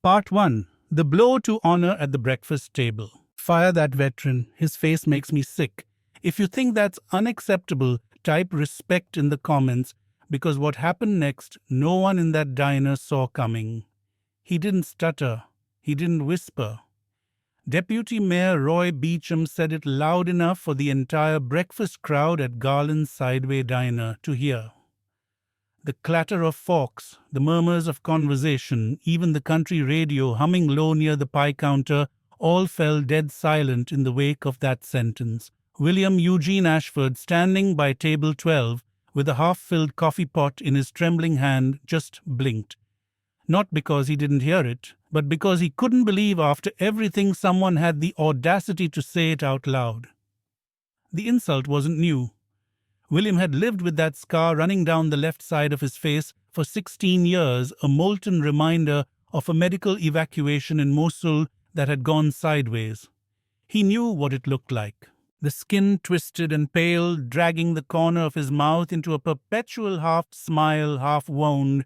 Part 1. The blow to honor at the breakfast table. Fire that veteran. His face makes me sick. If you think that's unacceptable, type respect in the comments, because what happened next, no one in that diner saw coming. He didn't stutter. He didn't whisper. Deputy Mayor Roy Beecham said it loud enough for the entire breakfast crowd at Garland's Sideway Diner to hear. The clatter of forks, the murmurs of conversation, even the country radio humming low near the pie counter, all fell dead silent in the wake of that sentence. William Eugene Ashford, standing by table 12, with a half-filled coffee pot in his trembling hand, just blinked. Not because he didn't hear it, but because he couldn't believe after everything someone had the audacity to say it out loud. The insult wasn't new. William had lived with that scar running down the left side of his face for 16 years, a molten reminder of a medical evacuation in Mosul that had gone sideways. He knew what it looked like. The skin twisted and pale, dragging the corner of his mouth into a perpetual half-smile, half-wound.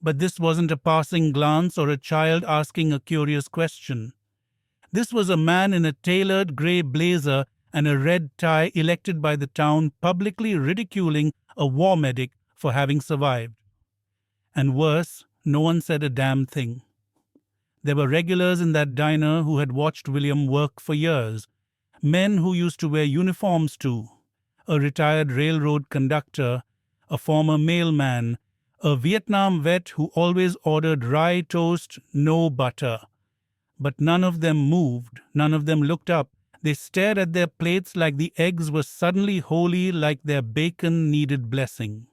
But this wasn't a passing glance or a child asking a curious question. This was a man in a tailored grey blazer and a red tie elected by the town, publicly ridiculing a war medic for having survived. And worse, no one said a damn thing. There were regulars in that diner who had watched William work for years, men who used to wear uniforms too, a retired railroad conductor, a former mailman, a Vietnam vet who always ordered rye toast, no butter. But none of them moved, none of them looked up. They stared at their plates like the eggs were suddenly holy, like their bacon needed blessing.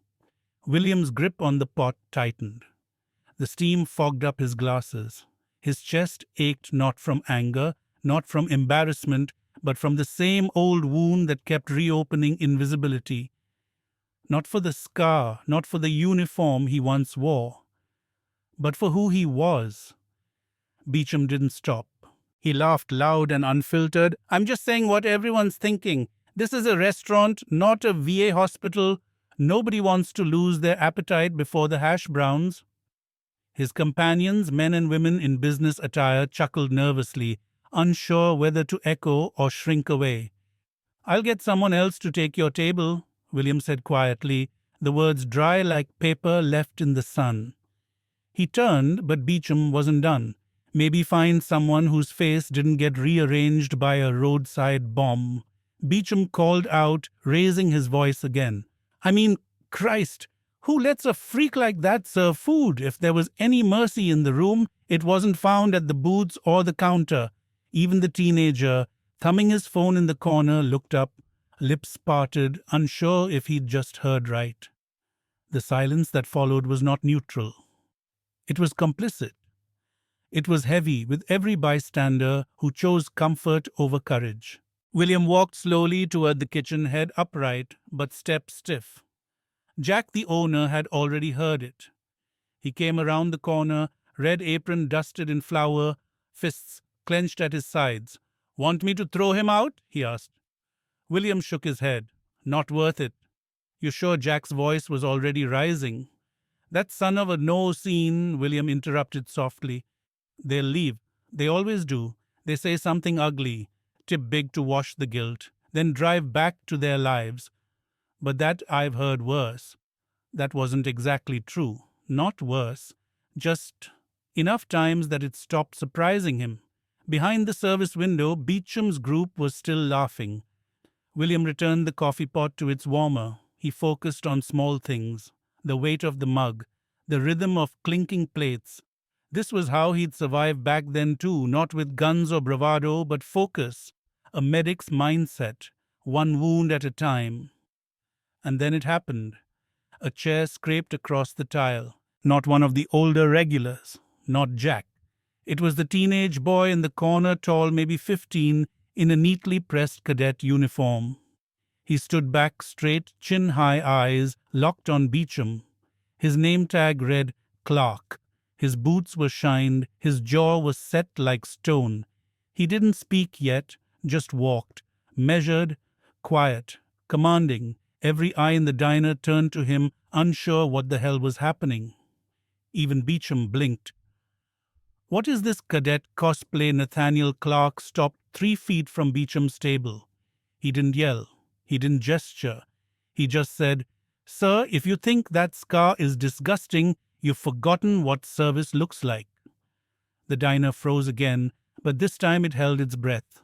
William's grip on the pot tightened. The steam fogged up his glasses. His chest ached not from anger, not from embarrassment, but from the same old wound that kept reopening invisibility. Not for the scar, not for the uniform he once wore, but for who he was. Beecham didn't stop. He laughed loud and unfiltered. I'm just saying what everyone's thinking. This is a restaurant, not a VA hospital. Nobody wants to lose their appetite before the hash browns. His companions, men and women in business attire, chuckled nervously, unsure whether to echo or shrink away. I'll get someone else to take your table, William said quietly, the words dry like paper left in the sun. He turned, but Beecham wasn't done. Maybe find someone whose face didn't get rearranged by a roadside bomb. Beecham called out, raising his voice again. I mean, Christ, who lets a freak like that serve food? If there was any mercy in the room, it wasn't found at the booths or the counter. Even the teenager, thumbing his phone in the corner, looked up, lips parted, unsure if he'd just heard right. The silence that followed was not neutral. It was complicit. It was heavy with every bystander who chose comfort over courage. William walked slowly toward the kitchen, head upright, but step stiff. Jack, the owner, had already heard it. He came around the corner, red apron dusted in flour, fists clenched at his sides. Want me to throw him out? He asked. William shook his head. Not worth it. You sure? Jack's voice was already rising. That son of a no-scene, William interrupted softly. They'll leave. They always do. They say something ugly, tip big to wash the guilt, then drive back to their lives. But that I've heard worse. That wasn't exactly true. Not worse. Just enough times that it stopped surprising him. Behind the service window, Beecham's group was still laughing. William returned the coffee pot to its warmer. He focused on small things. The weight of the mug. The rhythm of clinking plates. This was how he'd survive back then too, not with guns or bravado, but focus, a medic's mindset, one wound at a time. And then it happened. A chair scraped across the tile. Not one of the older regulars, not Jack. It was the teenage boy in the corner, tall, maybe 15, in a neatly pressed cadet uniform. He stood back straight, chin-high eyes locked on Beecham. His name tag read Clark. His boots were shined, his jaw was set like stone. He didn't speak yet, just walked, measured, quiet, commanding. Every eye in the diner turned to him, unsure what the hell was happening. Even Beecham blinked. "What is this cadet cosplay?" Nathaniel Clark stopped 3 feet from Beecham's table. He didn't yell. He didn't gesture. He just said, "Sir, if you think that scar is disgusting, you've forgotten what service looks like." The diner froze again, but this time it held its breath.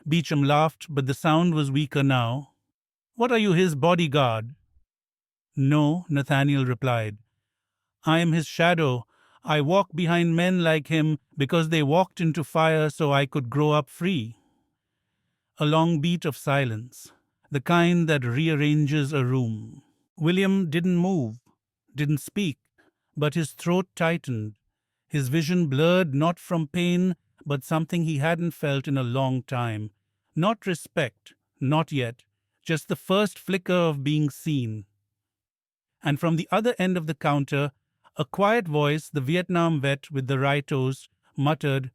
Beecham laughed, but the sound was weaker now. "What are you, his bodyguard?" "No," Nathaniel replied. "I am his shadow. I walk behind men like him because they walked into fire so I could grow up free." A long beat of silence, the kind that rearranges a room. William didn't move, didn't speak, but his throat tightened. His vision blurred, not from pain, but something he hadn't felt in a long time. Not respect, not yet, just the first flicker of being seen. And from the other end of the counter, a quiet voice, the Vietnam vet with the rye toast, muttered,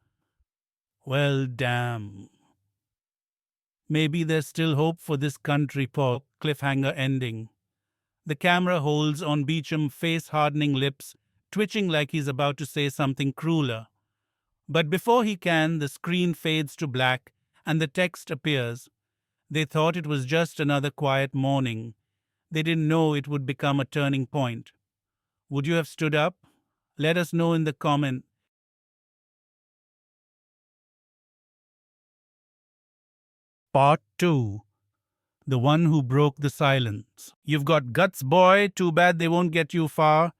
"Well, damn. Maybe there's still hope for this country," Paul, cliffhanger ending. The camera holds on Beecham, face-hardening lips, twitching like he's about to say something crueler. But before he can, the screen fades to black and the text appears. They thought it was just another quiet morning. They didn't know it would become a turning point. Would you have stood up? Let us know in the comment. Part 2. The one who broke the silence. "You've got guts, boy. Too bad they won't get you far."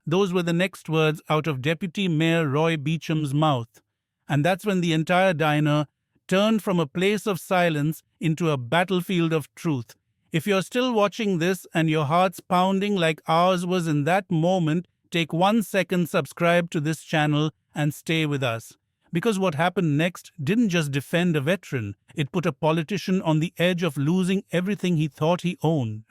Those were the next words out of Deputy Mayor Roy Beecham's mouth. And that's when the entire diner turned from a place of silence into a battlefield of truth. If you're still watching this and your heart's pounding like ours was in that moment, take 1 second, subscribe to this channel, and stay with us. Because what happened next didn't just defend a veteran, it put a politician on the edge of losing everything he thought he owned.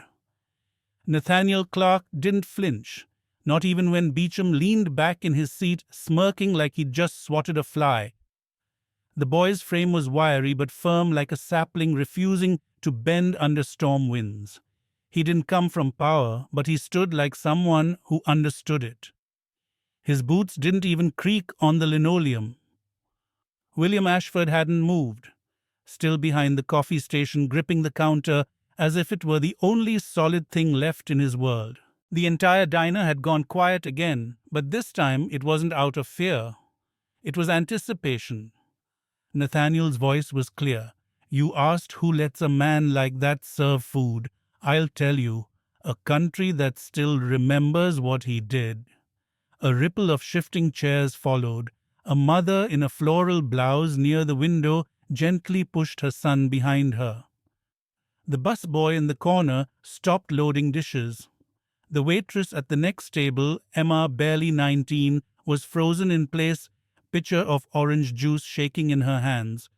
Nathaniel Clark didn't flinch, not even when Beecham leaned back in his seat, smirking like he'd just swatted a fly. The boy's frame was wiry but firm like a sapling refusing to bend under storm winds. He didn't come from power, but he stood like someone who understood it. His boots didn't even creak on the linoleum. William Ashford hadn't moved, still behind the coffee station, gripping the counter as if it were the only solid thing left in his world. The entire diner had gone quiet again, but this time it wasn't out of fear. It was anticipation. Nathaniel's voice was clear. "You asked who lets a man like that serve food. I'll tell you, a country that still remembers what he did." A ripple of shifting chairs followed. A mother in a floral blouse near the window gently pushed her son behind her. The busboy in the corner stopped loading dishes. The waitress at the next table, Emma, barely 19, was frozen in place, pitcher of orange juice shaking in her hands.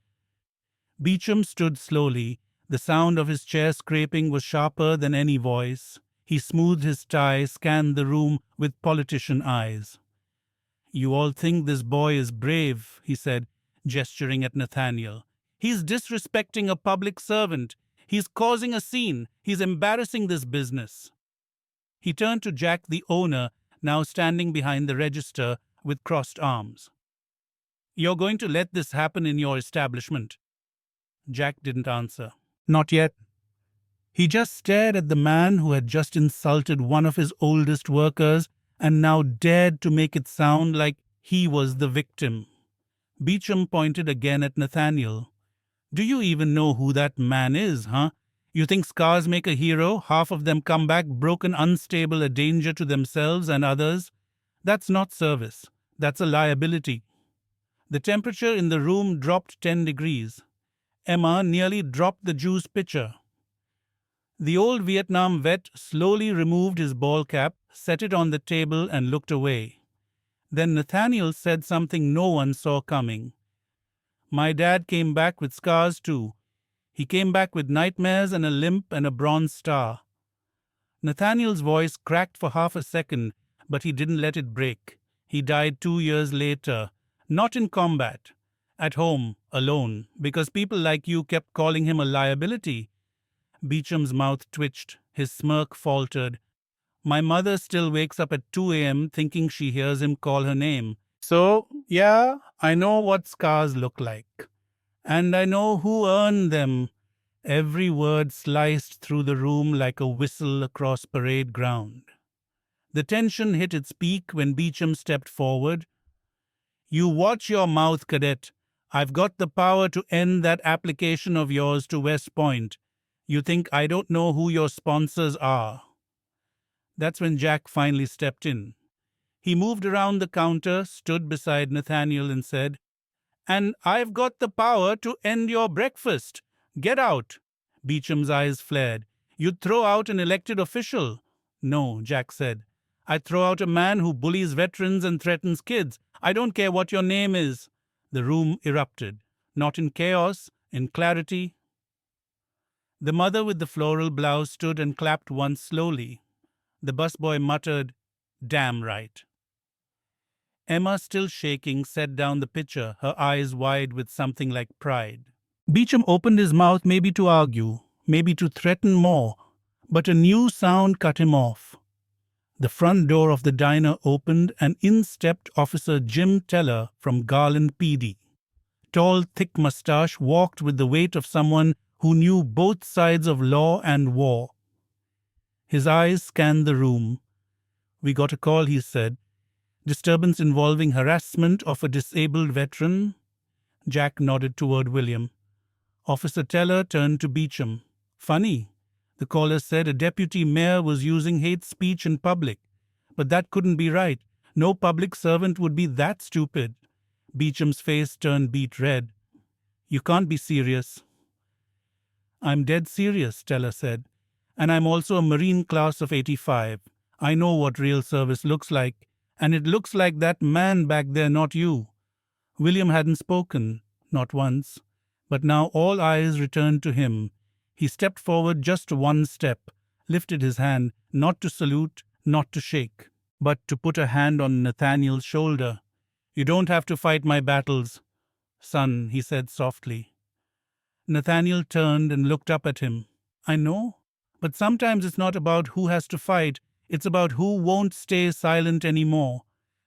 Beecham stood slowly. The sound of his chair scraping was sharper than any voice. He smoothed his tie, scanned the room with politician eyes. "You all think this boy is brave," he said, gesturing at Nathaniel. "He's disrespecting a public servant. He's causing a scene. He's embarrassing this business." He turned to Jack, the owner, now standing behind the register with crossed arms. "You're going to let this happen in your establishment?" Jack didn't answer. Not yet. He just stared at the man who had just insulted one of his oldest workers and now dared to make it sound like he was the victim. Beecham pointed again at Nathaniel. "Do you even know who that man is, huh? You think scars make a hero? Half of them come back broken, unstable, a danger to themselves and others. That's not service. That's a liability." The temperature in the room dropped 10 degrees. Emma nearly dropped the juice pitcher. The old Vietnam vet slowly removed his ball cap, set it on the table, and looked away. Then Nathaniel said something no one saw coming. "My dad came back with scars too. He came back with nightmares and a limp and a bronze star." Nathaniel's voice cracked for half a second, but he didn't let it break. He died 2 years later, not in combat, at home, alone, because people like you kept calling him a liability. Beecham's mouth twitched, his smirk faltered. "My mother still wakes up at 2 a.m. thinking she hears him call her name. So, yeah, I know what scars look like. And I know who earned them. Every word sliced through the room like a whistle across parade ground. The tension hit its peak when Beecham stepped forward. You watch your mouth, Cadet. I've got the power to end that application of yours to West Point. You think I don't know who your sponsors are? That's when Jack finally stepped in. He moved around the counter, stood beside Nathaniel, and said, "And I've got the power to end your breakfast. Get out." Beecham's eyes flared. "You'd throw out an elected official." "No," Jack said. "I'd throw out a man who bullies veterans and threatens kids. I don't care what your name is." The room erupted. Not in chaos, in clarity. The mother with the floral blouse stood and clapped once slowly. The busboy muttered, "Damn right." Emma, still shaking, set down the pitcher, her eyes wide with something like pride. Beecham opened his mouth, maybe to argue, maybe to threaten more, but a new sound cut him off. The front door of the diner opened and in stepped Officer Jim Teller from Garland PD. Tall, thick mustache, walked with the weight of someone who knew both sides of law and war. His eyes scanned the room. "We got a call," he said. "Disturbance involving harassment of a disabled veteran?" Jack nodded toward William. Officer Teller turned to Beecham. "Funny," the caller said, "a deputy mayor was using hate speech in public. But that couldn't be right. No public servant would be that stupid." Beecham's face turned beet red. "You can't be serious." "I'm dead serious," Teller said. "And I'm also a Marine class of 85. I know what real service looks like. And it looks like that man back there, not you." William hadn't spoken, not once. But now all eyes returned to him. He stepped forward just one step, lifted his hand, not to salute, not to shake, but to put a hand on Nathaniel's shoulder. "You don't have to fight my battles, son," he said softly. Nathaniel turned and looked up at him. "I know, but sometimes it's not about who has to fight, it's about who won't stay silent anymore."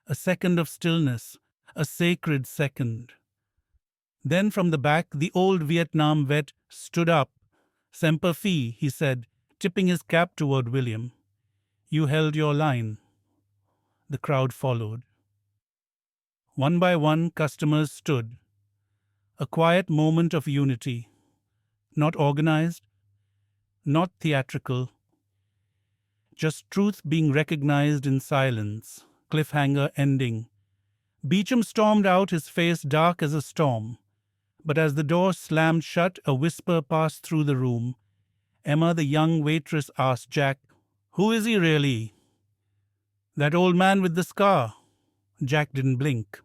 A second of stillness, a sacred second. Then from the back, the old Vietnam vet stood up. "Semper Fi," he said, tipping his cap toward William. "You held your line." The crowd followed. One by one, customers stood. A quiet moment of unity. Not organized, not theatrical. Just truth being recognized in silence. Cliffhanger ending. Beecham stormed out, his face dark as a storm. But as the door slammed shut, a whisper passed through the room. Emma, the young waitress, asked Jack, "Who is he really?" "That old man with the scar." Jack didn't blink.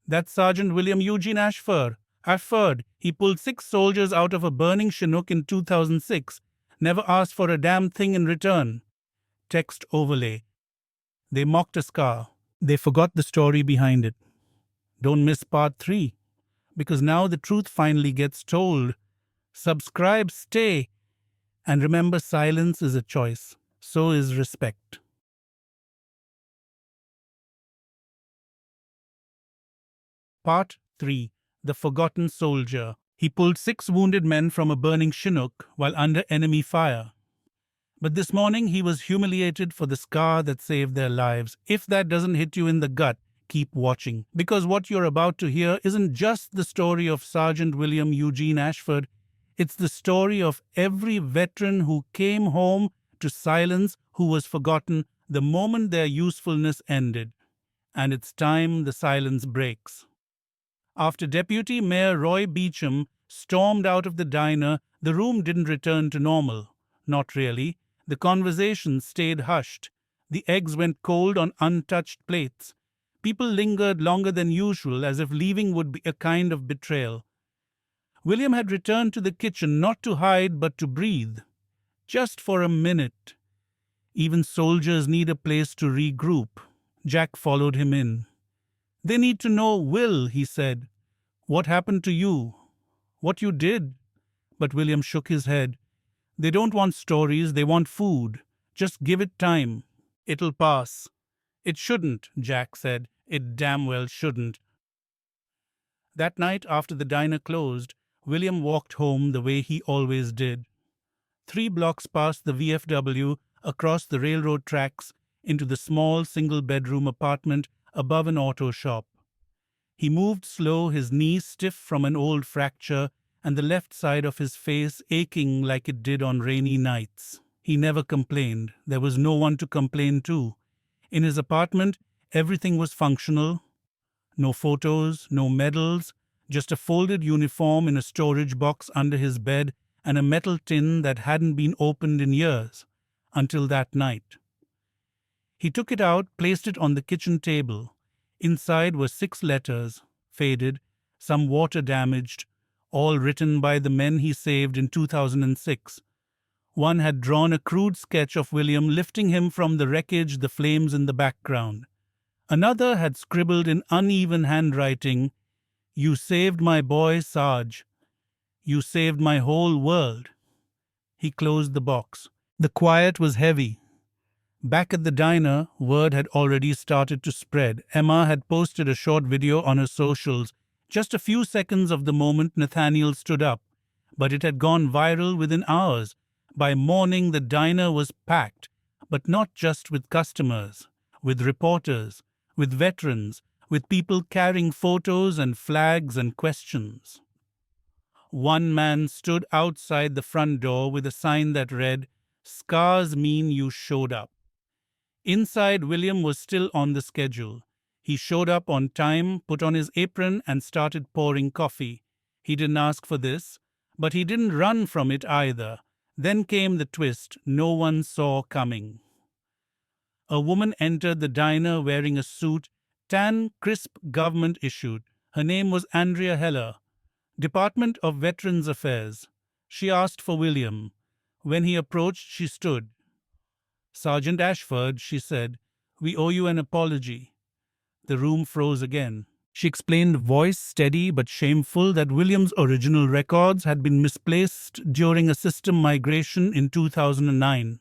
"That's Sergeant William Eugene Ashford. Ashford. He pulled 6 soldiers out of a burning Chinook in 2006. Never asked for a damn thing in return." Text overlay. They mocked a scar. They forgot the story behind it. Don't miss part 3. Because now the truth finally gets told. Subscribe, stay, and remember, silence is a choice. So is respect. Part 3. The Forgotten Soldier. He pulled 6 wounded men from a burning Chinook while under enemy fire. But this morning he was humiliated for the scar that saved their lives. If that doesn't hit you in the gut, keep watching. Because what you're about to hear isn't just the story of Sergeant William Eugene Ashford. It's the story of every veteran who came home to silence, who was forgotten the moment their usefulness ended. And it's time the silence breaks. After Deputy Mayor Roy Beecham stormed out of the diner, the room didn't return to normal. Not really. The conversation stayed hushed. The eggs went cold on untouched plates. People lingered longer than usual, as if leaving would be a kind of betrayal. William had returned to the kitchen not to hide but to breathe. Just for a minute. Even soldiers need a place to regroup. Jack followed him in. "They need to know, Will," he said. "What happened to you? What you did?" But William shook his head. "They don't want stories, they want food. Just give it time. It'll pass." "It shouldn't," Jack said. It damn well shouldn't. That night, after the diner closed, William walked home the way he always did. 3 blocks past the VFW, across the railroad tracks, into the small single-bedroom apartment above an auto shop. He moved slow, his knees stiff from an old fracture, and the left side of his face aching like it did on rainy nights. He never complained. There was no one to complain to. In his apartment, everything was functional. No photos, no medals, just a folded uniform in a storage box under his bed and a metal tin that hadn't been opened in years, until that night. He took it out, placed it on the kitchen table. Inside were 6 letters, faded, some water-damaged, all written by the men he saved in 2006. One had drawn a crude sketch of William lifting him from the wreckage, the flames in the background. Another had scribbled in uneven handwriting, "You saved my boy, Sarge. You saved my whole world." He closed the box. The quiet was heavy. Back at the diner, word had already started to spread. Emma had posted a short video on her socials, just a few seconds of the moment Nathaniel stood up, but it had gone viral within hours. By morning, the diner was packed, but not just with customers, with reporters, with veterans, with people carrying photos and flags and questions. One man stood outside the front door with a sign that read, "Scars mean you showed up." Inside, William was still on the schedule. He showed up on time, put on his apron, and started pouring coffee. He didn't ask for this, but he didn't run from it either. Then came the twist no one saw coming. A woman entered the diner wearing a suit, tan, crisp, government-issued. Her name was Andrea Heller, Department of Veterans Affairs. She asked for William. When he approached, she stood. "Sergeant Ashford," she said, "we owe you an apology." The room froze again. She explained, voice steady but shameful, that William's original records had been misplaced during a system migration in 2009.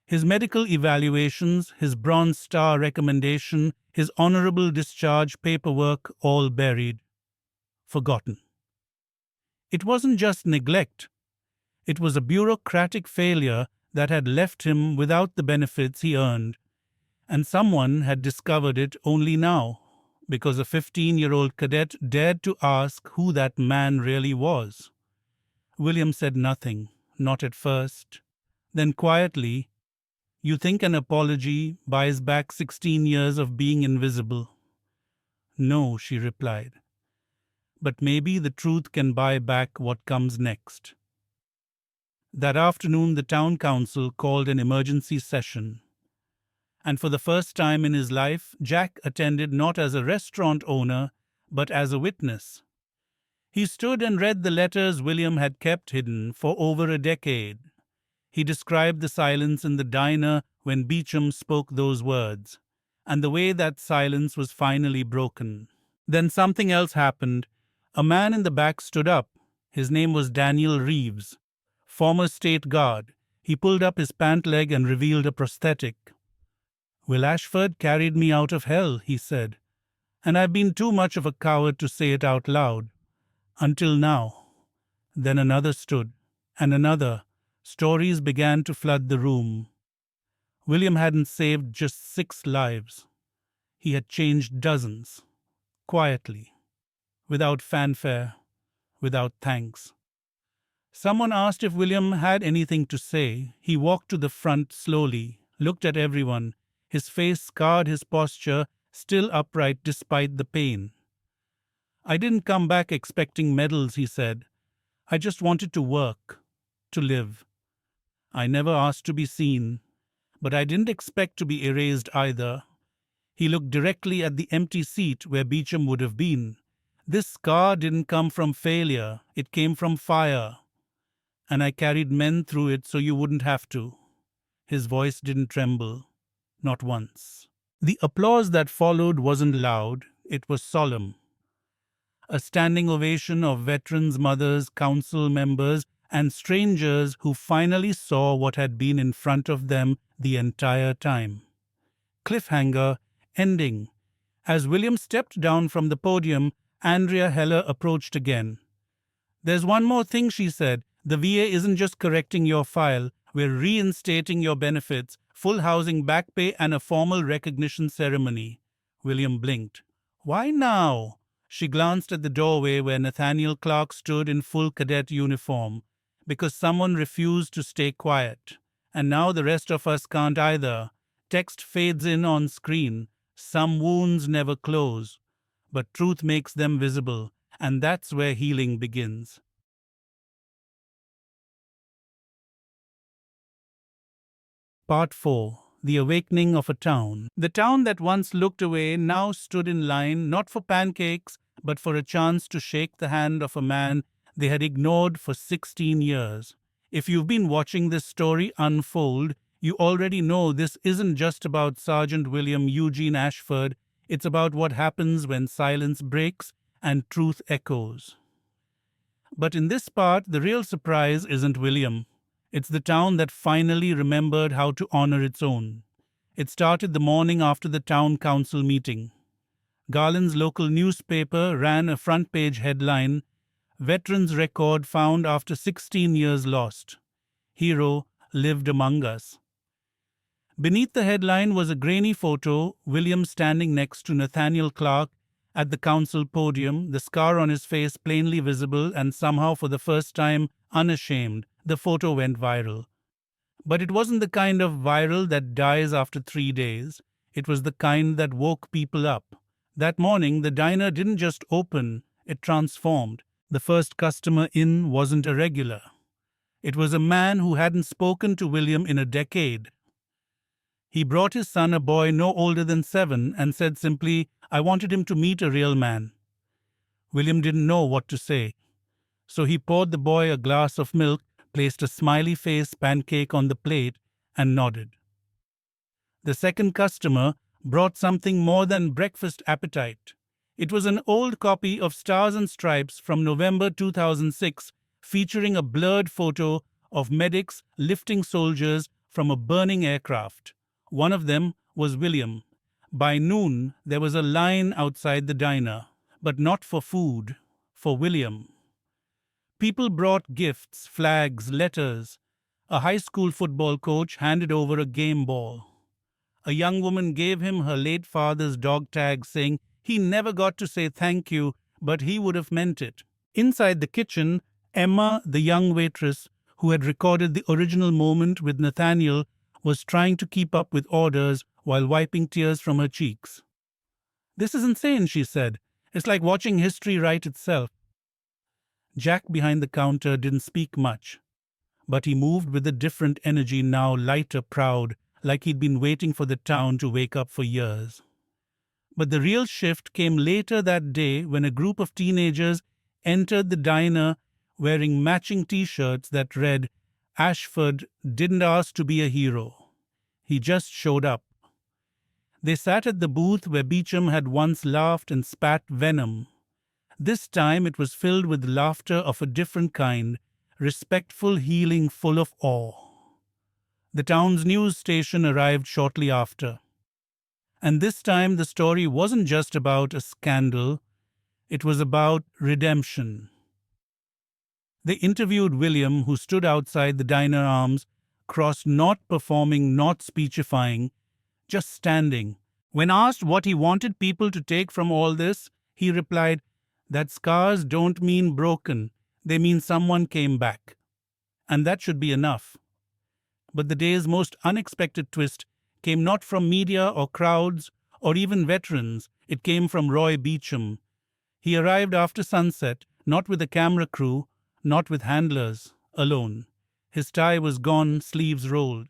His medical evaluations, his Bronze Star recommendation, his honorable discharge paperwork, all buried. Forgotten. It wasn't just neglect. It was a bureaucratic failure that had left him without the benefits he earned. And someone had discovered it only now, because a 15-year-old cadet dared to ask who that man really was. William said nothing, not at first. Then quietly, "You think an apology buys back 16 years of being invisible?" "No," she replied. "But maybe the truth can buy back what comes next." That afternoon, the town council called an emergency session. And for the first time in his life, Jack attended not as a restaurant owner, but as a witness. He stood and read the letters William had kept hidden for over a decade. He described the silence in the diner when Beecham spoke those words, and the way that silence was finally broken. Then something else happened. A man in the back stood up. His name was Daniel Reeves, former state guard. He pulled up his pant leg and revealed a prosthetic. "Will Ashford carried me out of hell," he said, "and I've been too much of a coward to say it out loud. Until now." Then another stood, and another. Stories began to flood the room. William hadn't saved just 6 lives. He had changed dozens, quietly, without fanfare, without thanks. Someone asked if William had anything to say. He walked to the front slowly, looked at everyone. His face scarred, his posture still upright despite the pain. "I didn't come back expecting medals," he said. "I just wanted to work, to live. I never asked to be seen, but I didn't expect to be erased either." He looked directly at the empty seat where Beecham would have been. "This scar didn't come from failure. It came from fire. And I carried men through it so you wouldn't have to." His voice didn't tremble. Not once. The applause that followed wasn't loud. It was solemn. A standing ovation of veterans, mothers, council members, and strangers who finally saw what had been in front of them the entire time. Cliffhanger, ending, As William stepped down from the podium, Andrea Heller approached again. "There's one more thing," she said. "The VA isn't just correcting your file, we're reinstating your benefits, full housing, back pay, and a formal recognition ceremony." William blinked. "Why now?" She glanced at the doorway where Nathaniel Clark stood in full cadet uniform. "Because someone refused to stay quiet. And now the rest of us can't either." Text fades in on screen. "Some wounds never close, but truth makes them visible, and that's where healing begins." Part 4. The Awakening of a Town. The town that once looked away now stood in line, not for pancakes, but for a chance to shake the hand of a man they had ignored for 16 years. If you've been watching this story unfold, you already know this isn't just about Sergeant William Eugene Ashford, it's about what happens when silence breaks and truth echoes. But in this part, the real surprise isn't William. It's the town that finally remembered how to honor its own. It started the morning after the town council meeting. Garland's local newspaper ran a front page headline: "Veterans Record Found After 16 Years Lost. Hero lived among us." Beneath the headline was a grainy photo, William standing next to Nathaniel Clark at the council podium, the scar on his face plainly visible and somehow for the first time unashamed. The photo went viral. But it wasn't the kind of viral that dies after 3 days. It was the kind that woke people up. That morning, the diner didn't just open, it transformed. The first customer in wasn't a regular. It was a man who hadn't spoken to William in a decade. He brought his son, a boy no older than 7, and said simply, "I wanted him to meet a real man." William didn't know what to say. So he poured the boy a glass of milk, placed a smiley face pancake on the plate, and nodded. The second customer brought something more than breakfast appetite. It was an old copy of Stars and Stripes from November 2006, featuring a blurred photo of medics lifting soldiers from a burning aircraft. One of them was William. By noon, there was a line outside the diner, but not for food, for William. People brought gifts, flags, letters. A high school football coach handed over a game ball. A young woman gave him her late father's dog tag, saying he never got to say thank you, but he would have meant it. Inside the kitchen, Emma, the young waitress who had recorded the original moment with Nathaniel, was trying to keep up with orders while wiping tears from her cheeks. "This is insane," she said. "It's like watching history write itself." Jack behind the counter didn't speak much, but he moved with a different energy now, lighter, proud, like he'd been waiting for the town to wake up for years. But the real shift came later that day when a group of teenagers entered the diner wearing matching t-shirts that read, "Ashford didn't ask to be a hero. He just showed up." They sat at the booth where Beecham had once laughed and spat venom. This time it was filled with laughter of a different kind, respectful, healing, full of awe. The town's news station arrived shortly after. And this time the story wasn't just about a scandal, it was about redemption. They interviewed William, who stood outside the diner, arms crossed, not performing, not speechifying, just standing. When asked what he wanted people to take from all this, he replied that scars don't mean broken, they mean someone came back. And that should be enough. But the day's most unexpected twist came not from media or crowds or even veterans. It came from Roy Beecham. He arrived after sunset, not with a camera crew, not with handlers, alone. His tie was gone, sleeves rolled.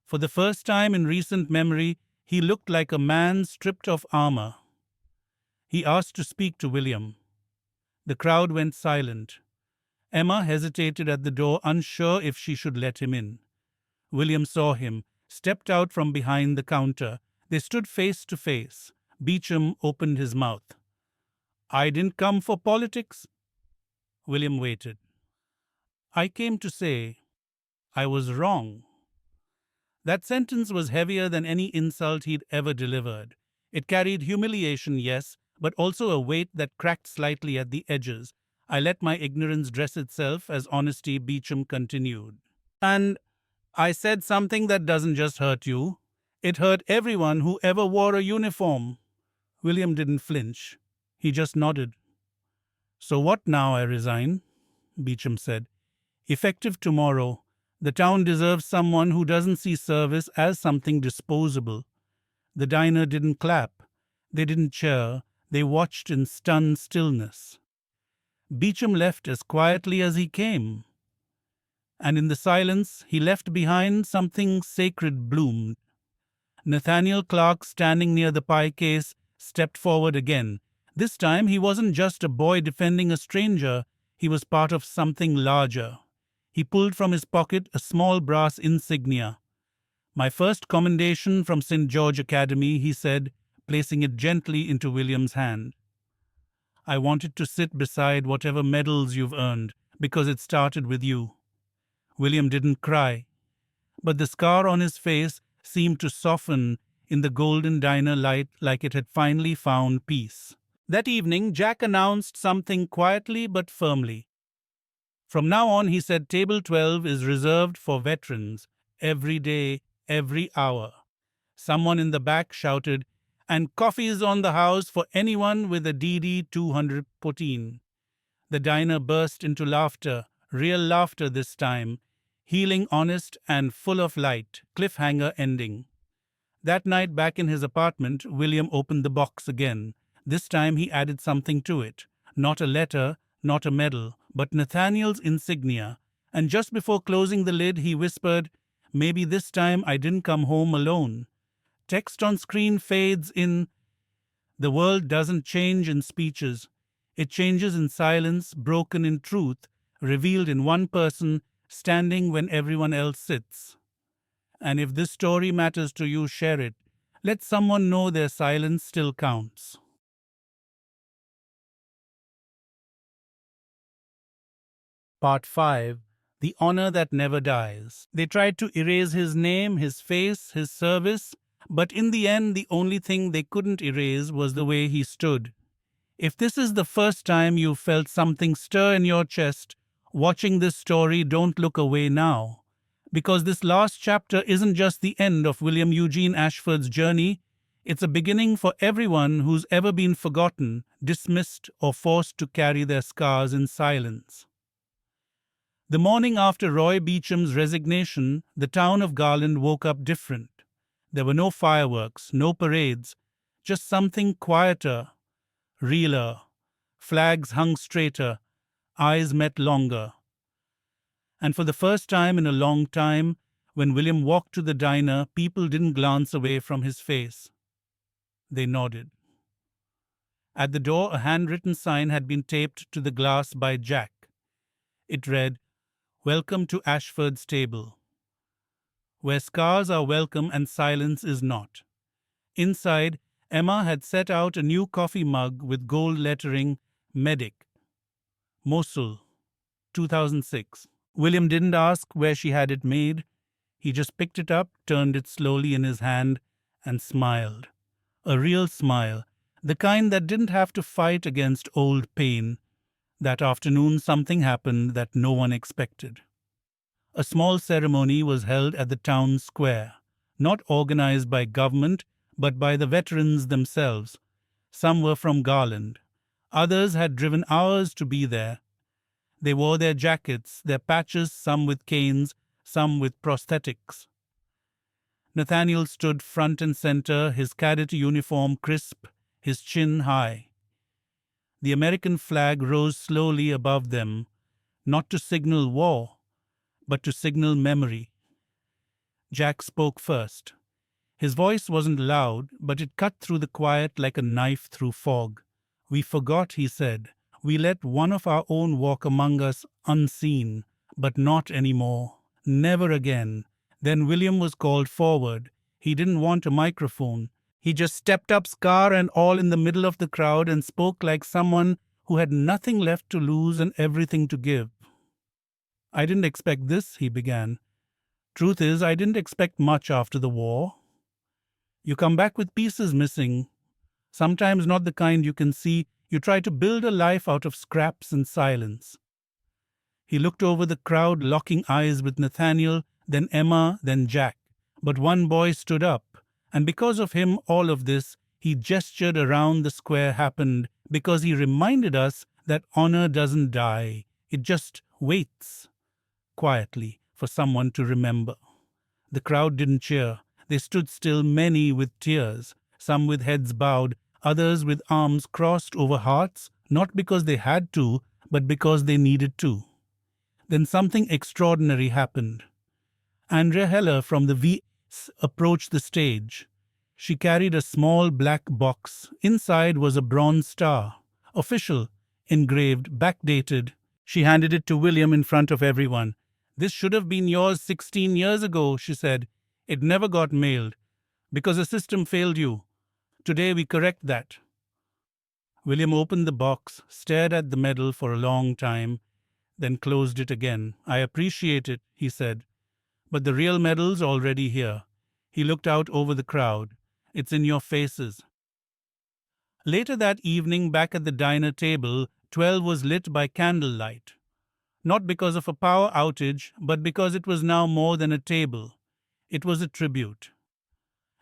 For the first time in recent memory, he looked like a man stripped of armor. He asked to speak to William. The crowd went silent. Emma hesitated at the door, unsure if she should let him in. William saw him, stepped out from behind the counter. They stood face to face. Beecham opened his mouth. "I didn't come for politics." William waited. "I came to say I was wrong." That sentence was heavier than any insult he'd ever delivered. It carried humiliation, yes, but also a weight that cracked slightly at the edges. I let my ignorance dress itself as honesty, Beecham continued. And I said something that doesn't just hurt you. It hurt everyone who ever wore a uniform. William didn't flinch. He just nodded. So what now? I resign, Beecham said. Effective tomorrow. The town deserves someone who doesn't see service as something disposable. The diner didn't clap. They didn't cheer. They watched in stunned stillness. Beecham left as quietly as he came. And in the silence, he left behind something sacred bloomed. Nathaniel Clark, standing near the pie case, stepped forward again. This time, he wasn't just a boy defending a stranger. He was part of something larger. He pulled from his pocket a small brass insignia. My first commendation from St. George Academy, he said, placing it gently into William's hand. I wanted to sit beside whatever medals you've earned, because it started with you. William didn't cry, but the scar on his face seemed to soften in the golden diner light like it had finally found peace. That evening, Jack announced something quietly but firmly. From now on, he said, Table 12 is reserved for veterans, every day, every hour. Someone in the back shouted, and coffee's on the house for anyone with a DD 200 poteen. The diner burst into laughter, real laughter this time, healing, honest, and full of light, cliffhanger ending. That night, back in his apartment, William opened the box again. This time he added something to it. Not a letter, not a medal, but Nathaniel's insignia. And just before closing the lid, he whispered, maybe this time I didn't come home alone. Text on screen fades in. The world doesn't change in speeches. It changes in silence, broken in truth, revealed in one person, standing when everyone else sits. And if this story matters to you, share it. Let someone know their silence still counts. Part 5. The Honor That Never Dies. They tried to erase his name, his face, his service, but in the end, the only thing they couldn't erase was the way he stood. If this is the first time you felt something stir in your chest, watching this story, don't look away now. Because this last chapter isn't just the end of William Eugene Ashford's journey, it's a beginning for everyone who's ever been forgotten, dismissed, or forced to carry their scars in silence. The morning after Roy Beecham's resignation, the town of Garland woke up different. There were no fireworks, no parades, just something quieter, realer. Flags hung straighter, eyes met longer. And for the first time in a long time, when William walked to the diner, people didn't glance away from his face. They nodded. At the door, a handwritten sign had been taped to the glass by Jack. It read, Welcome to Ashford's table, where scars are welcome and silence is not. Inside, Emma had set out a new coffee mug with gold lettering, Medic, Mosul, 2006. William didn't ask where she had it made. He just picked it up, turned it slowly in his hand, and smiled. A real smile, the kind that didn't have to fight against old pain. That afternoon, something happened that no one expected. A small ceremony was held at the town square, not organized by government, but by the veterans themselves. Some were from Garland. Others had driven hours to be there. They wore their jackets, their patches, some with canes, some with prosthetics. Nathaniel stood front and center, his cadet uniform crisp, his chin high. The American flag rose slowly above them, not to signal war, but to signal memory. Jack spoke first. His voice wasn't loud, but it cut through the quiet like a knife through fog. We forgot, he said. We let one of our own walk among us unseen, but not anymore. Never again. Then William was called forward. He didn't want a microphone. He just stepped up, scar and all, in the middle of the crowd and spoke like someone who had nothing left to lose and everything to give. I didn't expect this, he began. Truth is, I didn't expect much after the war. You come back with pieces missing, Sometimes not the kind you can see. You try to build a life out of scraps and silence. He looked over the crowd, locking eyes with Nathaniel, then Emma, then Jack. But one boy stood up, and because of him, all of this, he gestured around the square happened, because he reminded us that honor doesn't die. It just waits quietly for someone to remember. The crowd didn't cheer. They stood still, many with tears, some with heads bowed, others with arms crossed over hearts, not because they had to, but because they needed to. Then something extraordinary happened. Andrea Heller from the VS approached the stage. She carried a small black box. Inside was a bronze star. Official, engraved, backdated. She handed it to William in front of everyone. "This should have been yours 16 years ago," she said. "It never got mailed, because the system failed you. Today we correct that." William opened the box, stared at the medal for a long time, then closed it again. "I appreciate it," he said, "but the real medal's already here." He looked out over the crowd. "It's in your faces." Later that evening, back at the diner table, 12 was lit by candlelight. Not because of a power outage, but because it was now more than a table. It was a tribute.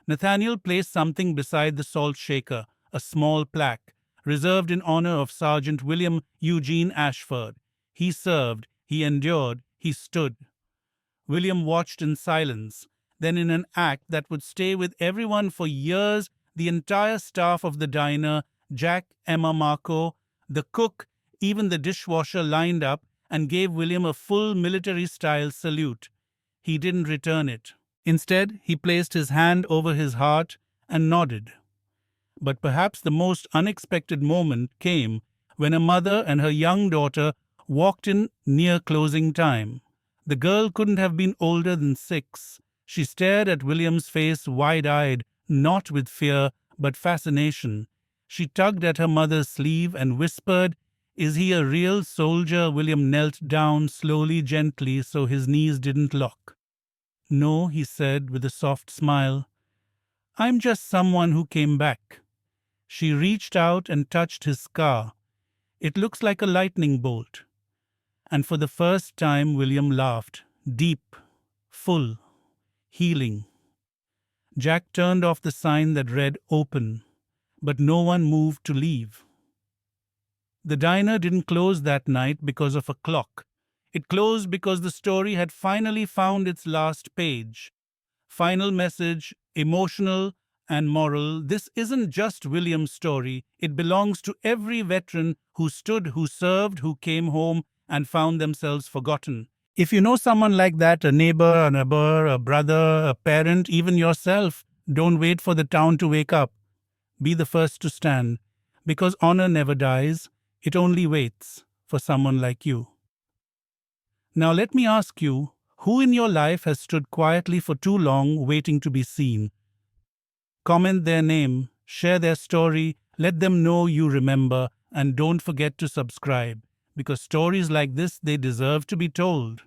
Nathaniel placed something beside the salt shaker, a small plaque, reserved in honor of Sergeant William Eugene Ashford. He served, he endured, he stood. William watched in silence. Then, in an act that would stay with everyone for years, the entire staff of the diner, Jack, Emma, Marco, the cook, even the dishwasher, lined up and gave William a full military-style salute. He didn't return it. Instead, he placed his hand over his heart and nodded. But perhaps the most unexpected moment came when a mother and her young daughter walked in near closing time. The girl couldn't have been older than 6. She stared at William's face wide-eyed, not with fear, but fascination. She tugged at her mother's sleeve and whispered, "Is he a real soldier?" William knelt down slowly, gently, so his knees didn't lock. "No," he said with a soft smile. "I'm just someone who came back." She reached out and touched his scar. "It looks like a lightning bolt." And for the first time, William laughed, deep, full, healing. Jack turned off the sign that read "Open," but no one moved to leave. The diner didn't close that night because of a clock. It closed because the story had finally found its last page. Final message, emotional and moral. This isn't just William's story. It belongs to every veteran who stood, who served, who came home and found themselves forgotten. If you know someone like that, a neighbor, a brother, a parent, even yourself, don't wait for the town to wake up. Be the first to stand, because honor never dies. It only waits for someone like you. Now let me ask you, who in your life has stood quietly for too long waiting to be seen? Comment their name, share their story, let them know you remember, and don't forget to subscribe, because stories like this, they deserve to be told.